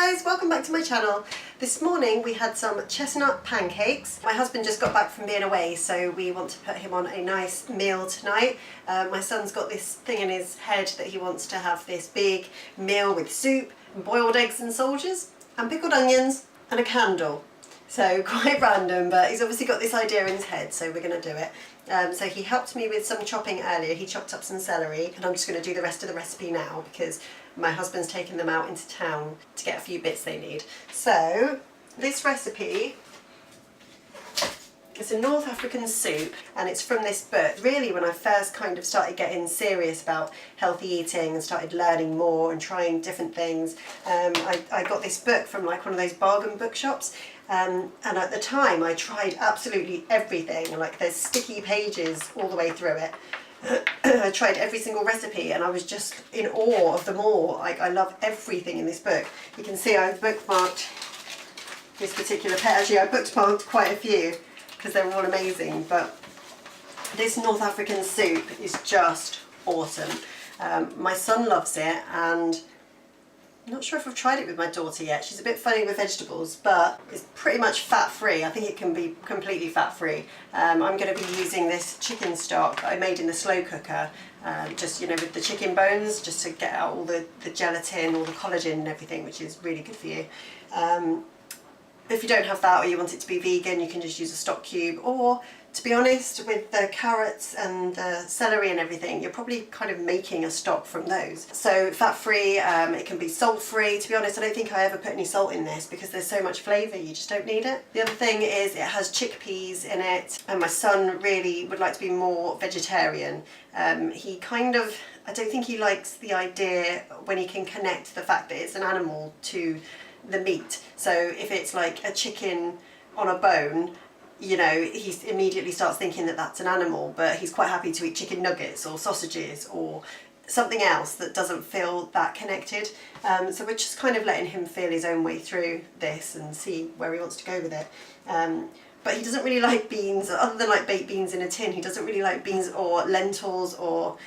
guys, welcome back to my channel. This morning we had some chestnut pancakes. My husband just got back from being away, so we want to put him on a nice meal tonight. My son's got this thing in his head that he wants to have this big meal with soup and boiled eggs and soldiers and pickled onions and a candle. So quite random, but he's obviously got this idea in his head, so we're going to do it. So he helped me with some chopping earlier. He chopped up some celery, and I'm just going to do the rest of the recipe now because my husband's taken them out into town to get a few bits they need. So this recipe is a North African soup, and it's from this book. Really, when I first kind of started getting serious about healthy eating and started learning more and trying different things, I got this book from like one of those bargain bookshops. And at the time I tried absolutely everything, like there's sticky pages all the way through it. I tried every single recipe and I was just in awe of them all. Like, I love everything in this book. You can see I've bookmarked this particular page. Actually, I bookmarked quite a few because they're all amazing, but this North African soup is just awesome. My son loves it, and I'm not sure if I've tried it with my daughter yet. She's a bit funny with vegetables, but it's pretty much fat-free. I think it can be completely fat-free. I'm going to be using this chicken stock that I made in the slow cooker, just, you know, with the chicken bones, just to get out all the gelatin, all the collagen and everything, which is really good for you. If you don't have that, or you want it to be vegan, you can just use a stock cube, or to be honest, with the carrots and the celery and everything, you're probably kind of making a stock from those. So fat-free, it can be salt-free. To be honest, I don't think I ever put any salt in this because there's so much flavour, you just don't need it. The other thing is it has chickpeas in it, and my son really would like to be more vegetarian. He kind of, I don't think he likes the idea when he can connect the fact that it's an animal to the meat. So if it's like a chicken on a bone, you know, he immediately starts thinking that that's an animal, but he's quite happy to eat chicken nuggets or sausages or something else that doesn't feel that connected. So we're just kind of letting him feel his own way through this and see where he wants to go with it. But he doesn't really like beans, other than like baked beans in a tin. He doesn't really like beans or lentils or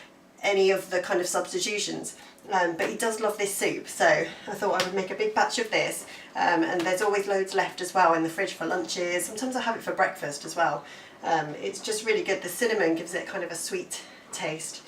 any of the kind of substitutions. But he does love this soup, so I thought I would make a big batch of this, and there's always loads left as well in the fridge for lunches. Sometimes I have it for breakfast as well. It's just really good. The cinnamon gives it kind of a sweet taste.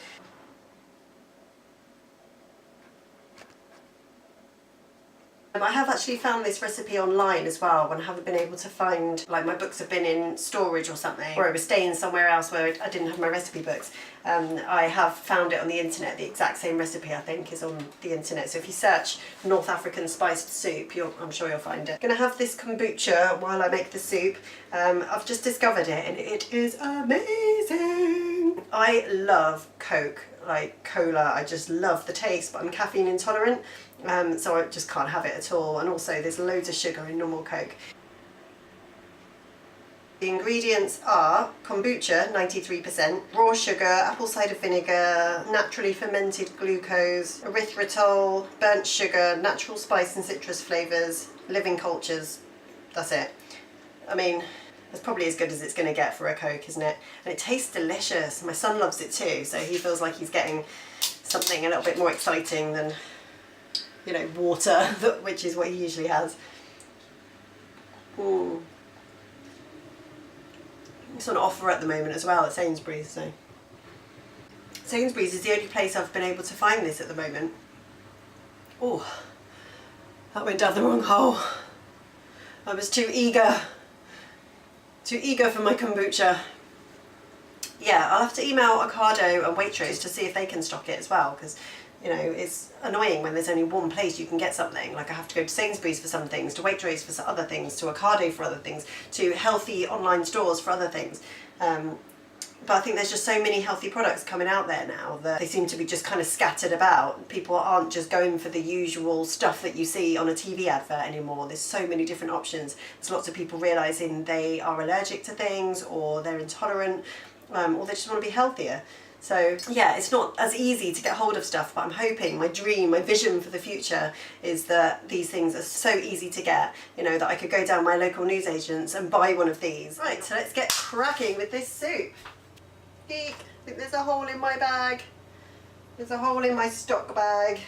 I have actually found this recipe online as well when I haven't been able to find, like my books have been in storage or something, or I was staying somewhere else where I didn't have my recipe books. I have found it on the internet. The exact same recipe, I think, is on the internet. So if you search North African spiced soup, I'm sure you'll find it. I'm going to have this kombucha while I make the soup. I've just discovered it and it is amazing. I love Coke, like cola. I just love the taste, but I'm caffeine intolerant. So I just can't have it at all, and also there's loads of sugar in normal Coke. The ingredients are kombucha, 93%, raw sugar, apple cider vinegar, naturally fermented glucose, erythritol, burnt sugar, natural spice and citrus flavours, living cultures. That's it. I mean, that's probably as good as it's going to get for a Coke, isn't it? And it tastes delicious. My son loves it too, so he feels like he's getting something a little bit more exciting than, you know, water, which is what he usually has. Ooh. It's on offer at the moment as well at Sainsbury's. So Sainsbury's is the only place I've been able to find this at the moment. Oh, that went down the wrong hole. I was too eager for my kombucha. Yeah, I'll have to email Ocado and Waitrose to see if they can stock it as well, because, you know, it's annoying when there's only one place you can get something. Like, I have to go to Sainsbury's for some things, to Waitrose for other things, to Ocado for other things, to healthy online stores for other things. But I think there's just so many healthy products coming out there now that they seem to be just kind of scattered about. People aren't just going for the usual stuff that you see on a TV advert anymore. There's so many different options. There's lots of people realising they are allergic to things, or they're intolerant, or they just want to be healthier. So yeah, it's not as easy to get hold of stuff, but I'm hoping, my dream, my vision for the future is that these things are so easy to get, you know, that I could go down my local newsagents and buy one of these. Right, so let's get cracking with this soup. Eek, I think there's a hole in my bag. There's a hole in my stock bag,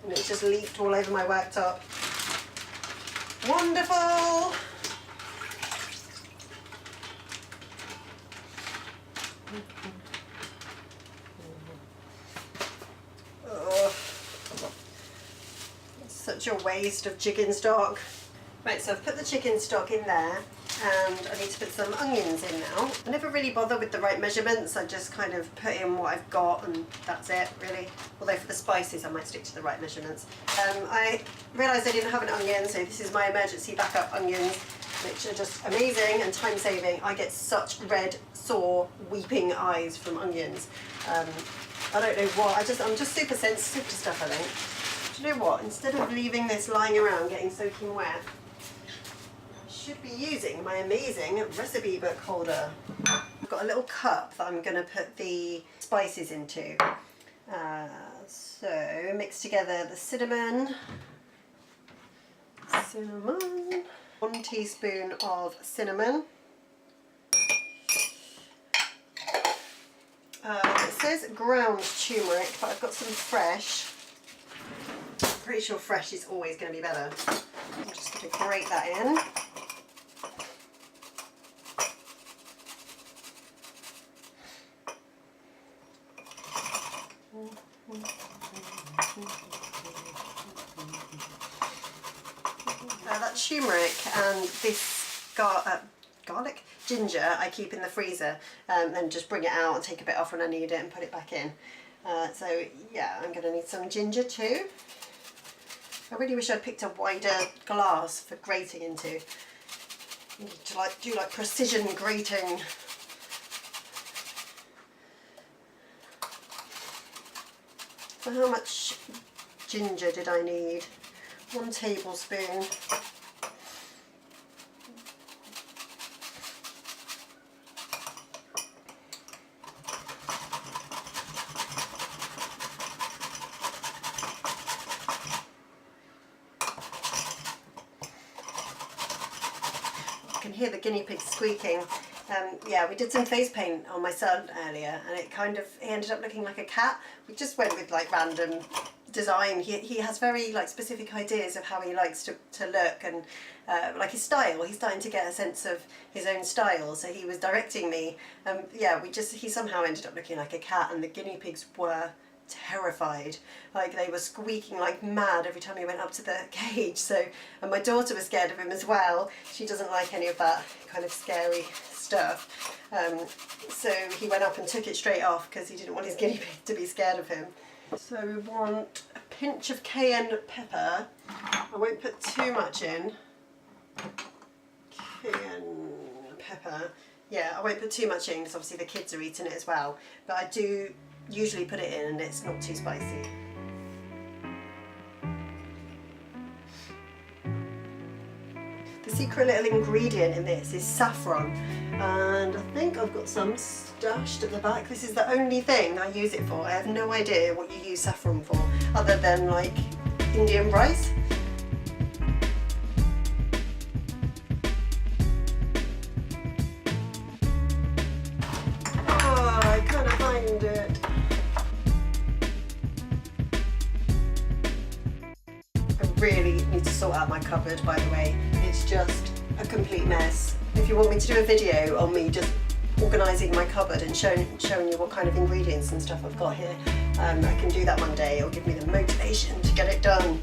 and it's just leaked all over my worktop. Wonderful! Oh, such a waste of chicken stock. Right, so I've put the chicken stock in there and I need to put some onions in now. I never really bother with the right measurements, I just kind of put in what I've got and that's it really. Although for the spices I might stick to the right measurements. I realised I didn't have an onion, so this is my emergency backup onions, which are just amazing and time saving. I get such red, sore, weeping eyes from onions. I don't know what, I'm just super sensitive to stuff, I think. Do you know what, instead of leaving this lying around getting soaking wet, should be using my amazing recipe book holder. I've got a little cup that I'm going to put the spices into. So mix together the cinnamon, 1 teaspoon of cinnamon. It says ground turmeric, but I've got some fresh. I'm pretty sure fresh is always going to be better. I'm just going to grate that in. That turmeric and this garlic, ginger, I keep in the freezer and just bring it out and take a bit off when I need it and put it back in. So yeah, I'm going to need some ginger too. I really wish I'd picked a wider glass for grating into. I need to do like precision grating. So how much ginger did I need? 1 tablespoon. You can hear the guinea pig squeaking. Yeah, we did some face paint on my son earlier and he ended up looking like a cat. We just went with like random design. He has very like specific ideas of how he likes to look and like his style. He's starting to get a sense of his own style, so he was directing me. Yeah, he somehow ended up looking like a cat and the guinea pigs were terrified. Like they were squeaking like mad every time he went up to the cage. So, and my daughter was scared of him as well. She doesn't like any of that kind of scary stuff. So he went up and took it straight off because he didn't want his guinea pig to be scared of him. So we want a pinch of cayenne pepper. I won't put too much in. Cayenne pepper. Yeah, I won't put too much in because obviously the kids are eating it as well. But I do usually put it in and it's not too spicy. The secret little ingredient in this is saffron, and I think I've got some stashed at the back. This is the only thing I use it for. I have no idea what you use saffron for other than like Indian rice. Oh, I can't find it. I really need to sort out my cupboard, by the way. It's just a complete mess. If you want me to do a video on me just organising my cupboard and showing you what kind of ingredients and stuff I've got here, I can do that one day. It'll give me the motivation to get it done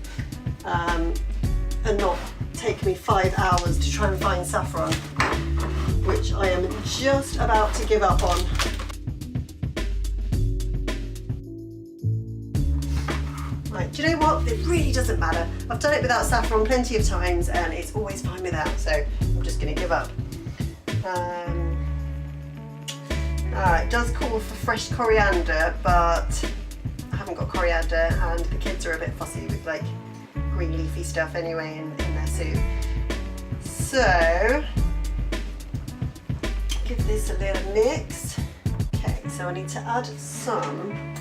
and not take me 5 hours to try and find saffron, which I am just about to give up on. Right, do you know what? It really doesn't matter. I've done it without saffron plenty of times and it's always fine without, so I'm just going to give up. It does call for fresh coriander, but I haven't got coriander and the kids are a bit fussy with like green leafy stuff anyway in their soup. So, give this a little mix. Okay, so I need to add some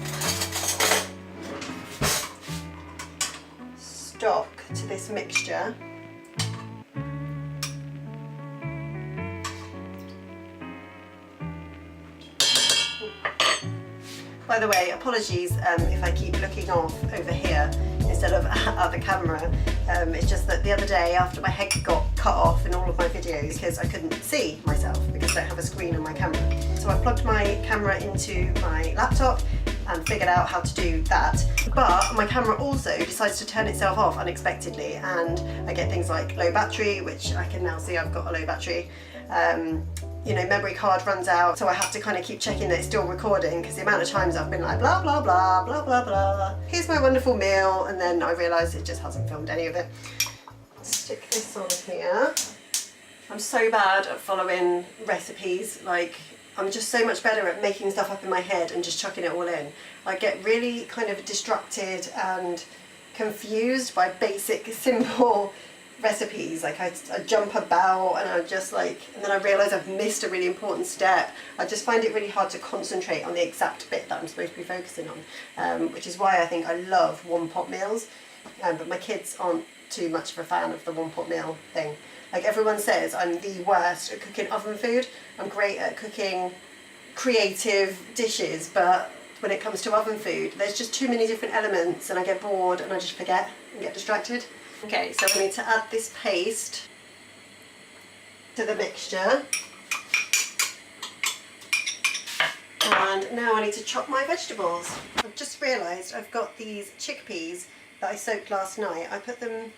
stock to this mixture. By the way, apologies if I keep looking off over here. It's instead of at the camera. It's just that the other day, after my head got cut off in all of my videos because I couldn't see myself because I don't have a screen on my camera. So I plugged my camera into my laptop and figured out how to do that. But my camera also decides to turn itself off unexpectedly, and I get things like low battery, which I can now see I've got a low battery. You know, memory card runs out, so I have to kind of keep checking that it's still recording, because the amount of times I've been like blah blah blah blah blah blah, here's my wonderful meal, and then I realise it just hasn't filmed any of it. Stick this on here. I'm so bad at following recipes, like I'm just so much better at making stuff up in my head and just chucking it all in. I get really kind of distracted and confused by basic, simple recipes. Like I jump about and I just like, and then I realise I've missed a really important step. I just find it really hard to concentrate on the exact bit that I'm supposed to be focusing on, which is why I think I love one-pot meals, but my kids aren't too much of a fan of the one-pot meal thing. Like everyone says I'm the worst at cooking oven food. I'm great at cooking creative dishes, but when it comes to oven food, there's just too many different elements and I get bored and I just forget and get distracted. Okay, so we need to add this paste to the mixture. And now I need to chop my vegetables. I've just realised I've got these chickpeas that I soaked last night. I put them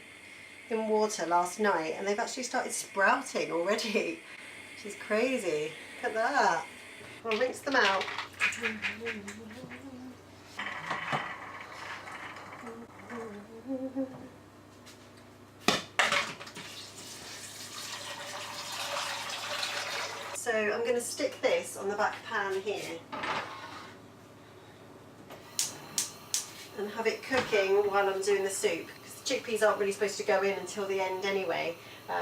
in water last night and they've actually started sprouting already, which is crazy. Look at that. I'll rinse them out. So I'm going to stick this on the back pan here and have it cooking while I'm doing the soup, because the chickpeas aren't really supposed to go in until the end anyway.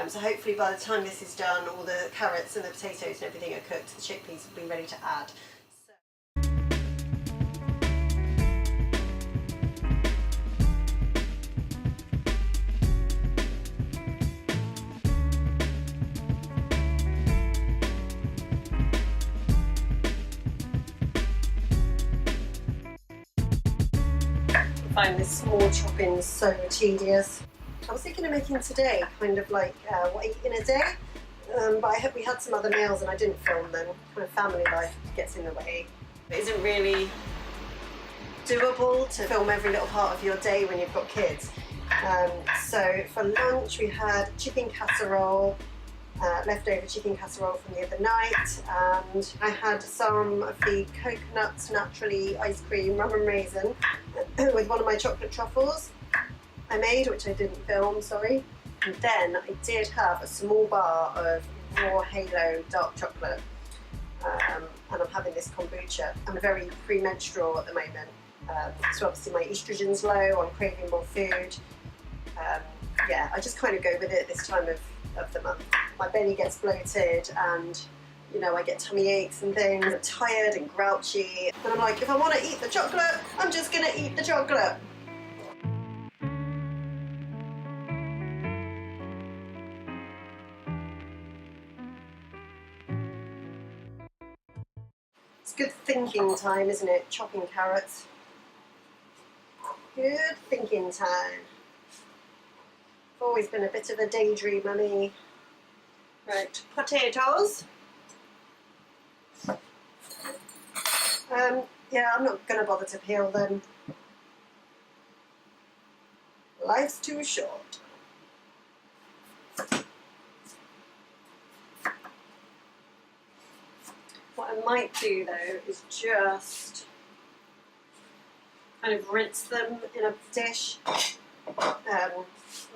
So hopefully by the time this is done, all the carrots and the potatoes and everything are cooked, the chickpeas will be ready to add. I find this small chopping so tedious. I was thinking of making today kind of like what I eat in a day, but we had some other meals and I didn't film them. Kind of family life gets in the way. It isn't really doable to film every little part of your day when you've got kids. So for lunch we had chicken casserole, leftover chicken casserole from the other night, and I had some of the coconuts naturally ice cream rum and raisin with one of my chocolate truffles I made, which I didn't film, sorry. And then I did have a small bar of raw Halo dark chocolate, and I'm having this kombucha. I'm very premenstrual at the moment, so obviously my estrogen's low, I'm craving more food. Yeah, I just kind of go with it this time of the month. My belly gets bloated and, you know, I get tummy aches and things. I'm tired and grouchy. And I'm like, if I want to eat the chocolate, I'm just going to eat the chocolate. It's good thinking time, isn't it? Chopping carrots. Good thinking time. I've always been a bit of a daydreamer, me. Right, potatoes. Yeah, I'm not going to bother to peel them. Life's too short. What I might do though is just kind of rinse them in a dish.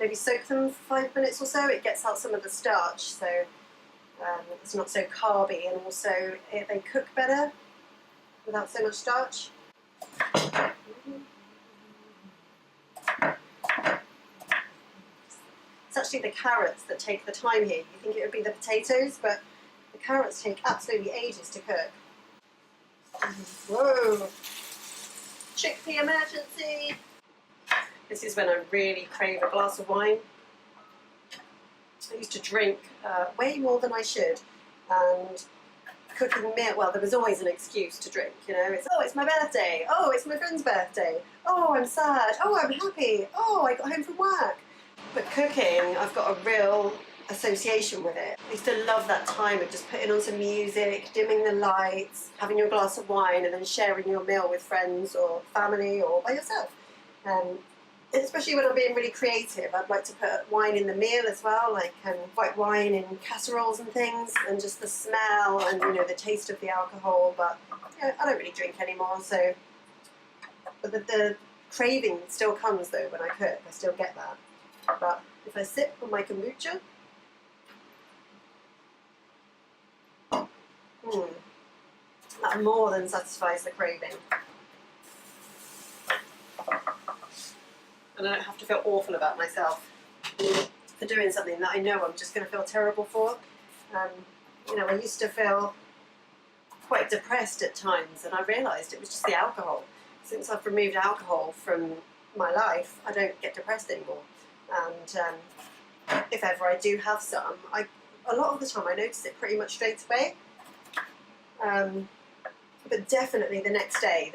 Maybe soak them for 5 minutes or so. It gets out some of the starch, so it's not so carby, and also they cook better without so much starch. It's actually the carrots that take the time here. You think it would be the potatoes, but the carrots take absolutely ages to cook. Whoa! Chickpea emergency! This is when I really crave a glass of wine. I used to drink way more than I should, and cooking meal. Well, there was always an excuse to drink, you know. It's, oh, it's my birthday. Oh, it's my friend's birthday. Oh, I'm sad. Oh, I'm happy. Oh, I got home from work. But cooking, I've got a real association with it. I used to love that time of just putting on some music, dimming the lights, having your glass of wine, and then sharing your meal with friends or family or by yourself. Especially when I'm being really creative, I'd like to put wine in the meal as well, like white wine in casseroles and things, and just the smell and, you know, the taste of the alcohol. But you know, I don't really drink anymore, so. But the craving still comes though when I cook. I still get that. But if I sip on my kombucha, that more than satisfies the craving. And I don't have to feel awful about myself for doing something that I know I'm just going to feel terrible for. You know, I used to feel quite depressed at times, and I realised it was just the alcohol. Since I've removed alcohol from my life, I don't get depressed anymore. And if ever I do have some, a lot of the time I notice it pretty much straight away. But definitely the next day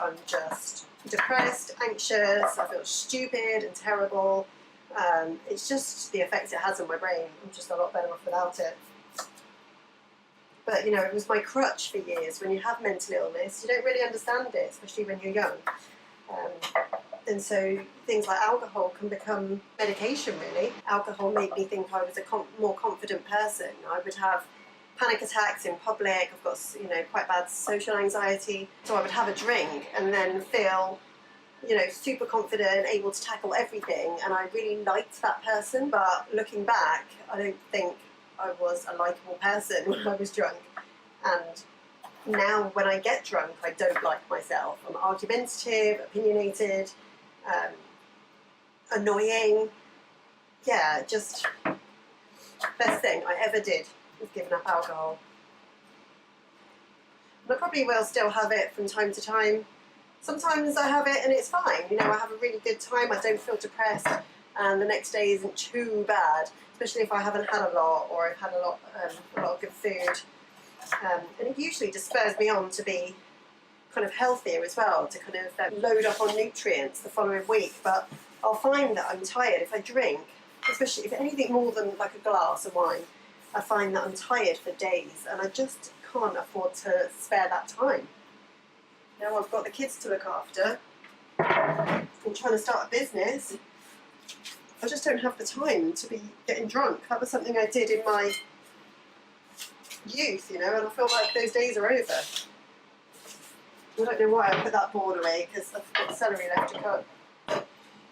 I'm just depressed, anxious, I feel stupid and terrible. It's just the effect it has on my brain. I'm just a lot better off without it. But you know, it was my crutch for years. When you have mental illness, you don't really understand it, especially when you're young. And so things like alcohol can become medication, really. Alcohol made me think I was a more confident person. I would have panic attacks in public. I've got, you know, quite bad social anxiety. So I would have a drink and then feel, you know, super confident, able to tackle everything. And I really liked that person. But looking back, I don't think I was a likeable person when I was drunk. And now when I get drunk, I don't like myself. I'm argumentative, opinionated, annoying. Yeah, just best thing I ever did was giving up alcohol. And I probably will still have it from time to time. Sometimes I have it and it's fine. You know, I have a really good time. I don't feel depressed, and the next day isn't too bad, especially if I haven't had a lot or I've had a lot of good food. And it usually just spurs me on to be kind of healthier as well, to kind of load up on nutrients the following week. But I'll find that I'm tired if I drink, especially if anything more than like a glass of wine. I find that I'm tired for days, and I just can't afford to spare that time. Now I've got the kids to look after. I'm trying to start a business. I just don't have the time to be getting drunk. That was something I did in my youth, you know, and I feel like those days are over. I don't know why I put that board away, because I've got celery left to cut.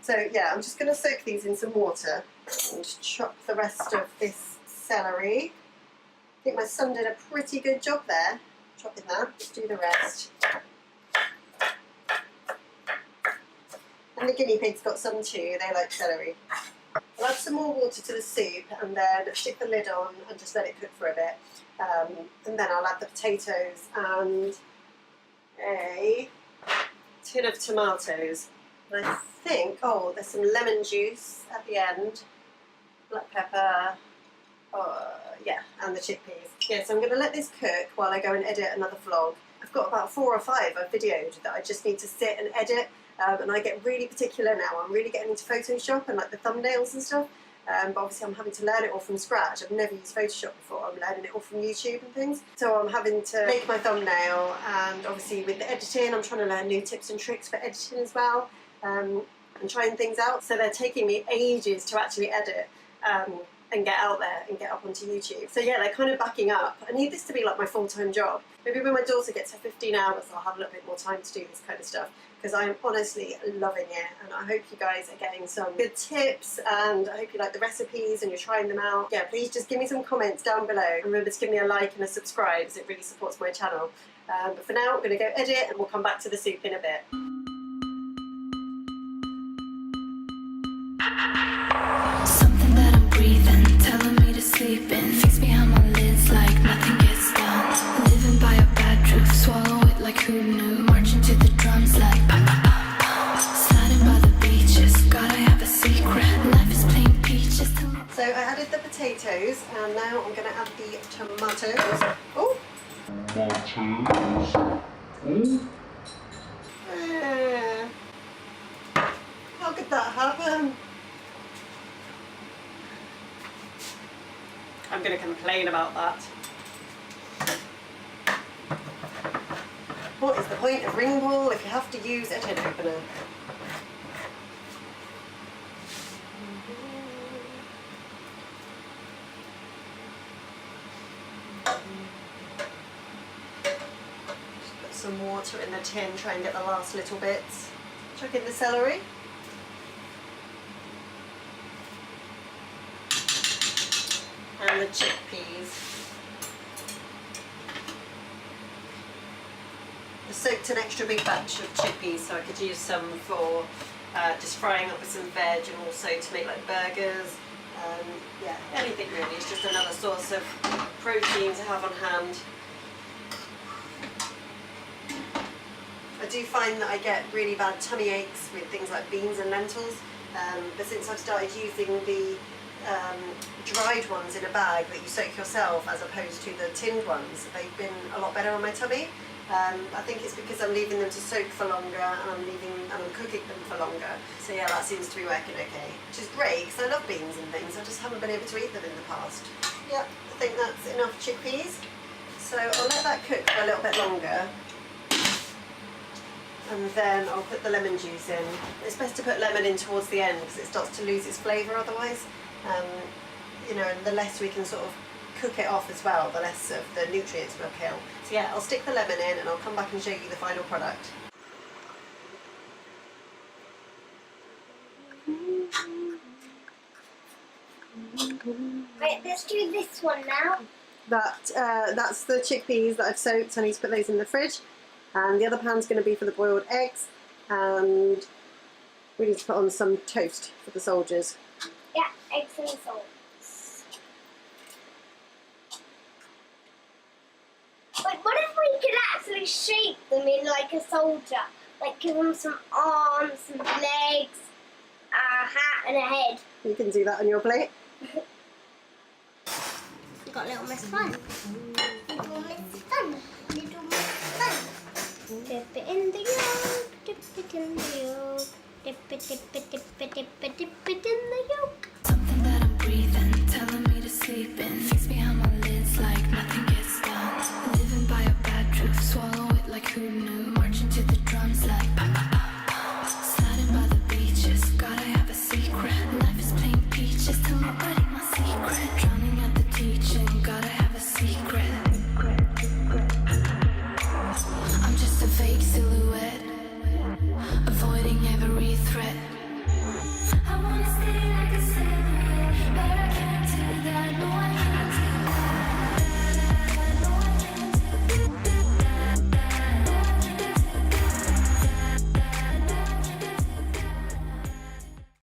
So yeah, I'm just going to soak these in some water and chop the rest of this celery. I think my son did a pretty good job there, chopping that. Let's do the rest. And the guinea pigs got some too, they like celery. I'll add some more water to the soup and then stick the lid on and just let it cook for a bit. And then I'll add the potatoes and a tin of tomatoes. And I think, oh, there's some lemon juice at the end, black pepper, yeah, and the chickpeas. Yeah, so I'm going to let this cook while I go and edit another vlog. I've got about 4 or 5 I've videoed that I just need to sit and edit. And I get really particular now. I'm really getting into Photoshop and like the thumbnails and stuff. But obviously I'm having to learn it all from scratch. I've never used Photoshop before. I'm learning it all from YouTube and things. So I'm having to make my thumbnail, and obviously with the editing, I'm trying to learn new tips and tricks for editing as well, and trying things out. So they're taking me ages to actually edit and get out there and get up onto YouTube. So yeah, they're kind of backing up. I need this to be like my full-time job. Maybe when my daughter gets her 15 hours, I'll have a little bit more time to do this kind of stuff, because I'm honestly loving it, and I hope you guys are getting some good tips, and I hope you like the recipes and you're trying them out. Yeah, please just give me some comments down below. Remember to give me a like and a subscribe, as it really supports my channel. But for now, I'm going to go edit, and we'll come back to the soup in a bit. Something that I'm breathing, telling me to sleep in. Fix behind my lids like nothing gets done. Living by a bad truth, swallow it like who knew. Marching to the drums like pa pa pa pa. Sliding by the beaches, God I have a secret. Life is plain peaches. So I added the potatoes, and now I'm going to add the tomatoes. Oh, How could that happen? I'm going to complain about that. What is the point of ring ball if you have to use a tin opener? Just put some water in the tin, try and get the last little bits. Chuck in the celery. And the chickpeas. I soaked an extra big batch of chickpeas so I could use some for just frying up with some veg and also to make like burgers. Yeah, anything really. It's just another source of protein to have on hand. I do find that I get really bad tummy aches with things like beans and lentils, but since I've started using the dried ones in a bag that you soak yourself as opposed to the tinned ones, they've been a lot better on my tummy. I think it's because I'm leaving them to soak for longer and I'm cooking them for longer. So yeah, that seems to be working okay, which is great because I love beans and things. I just haven't been able to eat them in the past. Yeah, I think that's enough chickpeas. So I'll let that cook for a little bit longer. And then I'll put the lemon juice in. It's best to put lemon in towards the end because it starts to lose its flavour otherwise. You know, and the less we can sort of cook it off as well, the less of the nutrients we'll kill. So yeah, I'll stick the lemon in and I'll come back and show you the final product. Right, let's do this one now. That's the chickpeas that I've soaked. I need to put those in the fridge. And the other pan's going to be for the boiled eggs. And we need to put on some toast for the soldiers. Yeah, eggs and salt. But what if we could actually shape them in like a soldier? Like give them some arms, some legs, a hat and a head. You can do that on your plate. You got Little Miss Fun. Little Miss Fun. Little Miss Fun. Dip it in the yolk. Dip it in the yolk. Dip it, dip it, dip it, dip it, dip it in the yolk.